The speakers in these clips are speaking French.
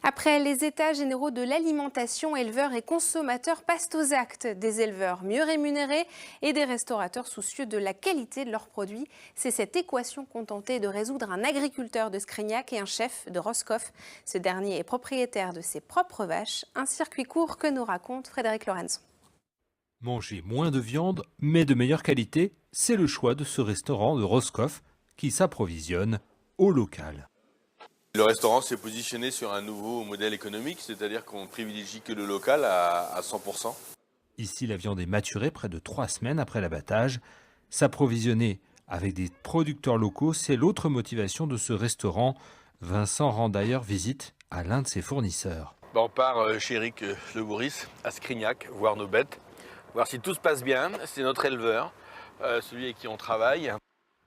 Après les états généraux de l'alimentation, éleveurs et consommateurs passent aux actes. Des éleveurs mieux rémunérés et des restaurateurs soucieux de la qualité de leurs produits. C'est cette équation qu'ont tenté de résoudre un agriculteur de Scrignac et un chef de Roscoff. Ce dernier est propriétaire de ses propres vaches. Un circuit court que nous raconte Frédéric Lorenz. Manger moins de viande, mais de meilleure qualité, c'est le choix de ce restaurant de Roscoff qui s'approvisionne au local. Le restaurant s'est positionné sur un nouveau modèle économique, c'est-à-dire qu'on privilégie que le local à 100%. Ici, la viande est maturée près de 3 semaines après l'abattage. S'approvisionner avec des producteurs locaux, c'est l'autre motivation de ce restaurant. Vincent rend d'ailleurs visite à l'un de ses fournisseurs. On part chez Eric Le Bourris à Scrignac, voir nos bêtes, voir si tout se passe bien. C'est notre éleveur, celui avec qui on travaille.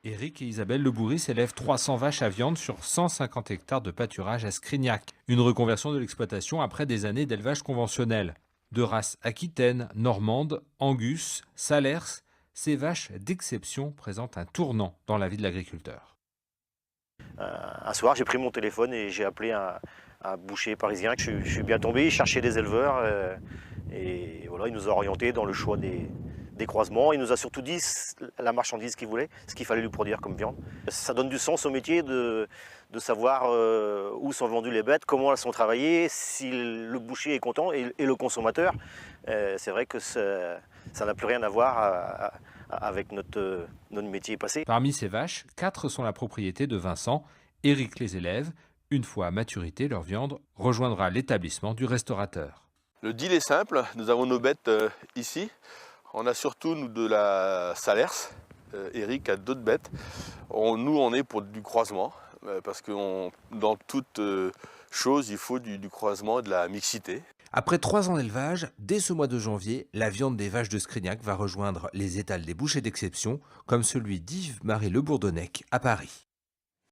Éric et Isabelle Le Bourris élèvent 300 vaches à viande sur 150 hectares de pâturage à Scrignac. Une reconversion de l'exploitation après des années d'élevage conventionnel. De race aquitaine, normande, angus, salers, ces vaches d'exception présentent un tournant dans la vie de l'agriculteur. Un soir, j'ai pris mon téléphone et j'ai appelé un boucher parisien. Je suis bien tombé, il cherchait des éleveurs et voilà, il nous a orientés dans le choix des croisements. Il nous a surtout dit la marchandise qu'il voulait, ce qu'il fallait lui produire comme viande. Ça donne du sens au métier de savoir où sont vendues les bêtes, comment elles sont travaillées, si le boucher est content et le consommateur. C'est vrai que ça n'a plus rien à voir avec notre métier passé. Parmi ces vaches, 4 sont la propriété de Vincent. Éric les élève. Une fois à maturité, leur viande rejoindra l'établissement du restaurateur. Le deal est simple, nous avons nos bêtes ici. On a surtout nous de la salers. Eric a d'autres bêtes. Nous, on est pour du croisement, parce que dans toute chose, il faut du croisement et de la mixité. Après 3 ans d'élevage, dès ce mois de janvier, la viande des vaches de Scrignac va rejoindre les étals des bouchers d'exception, comme celui d'Yves-Marie Le Bourdonnec à Paris.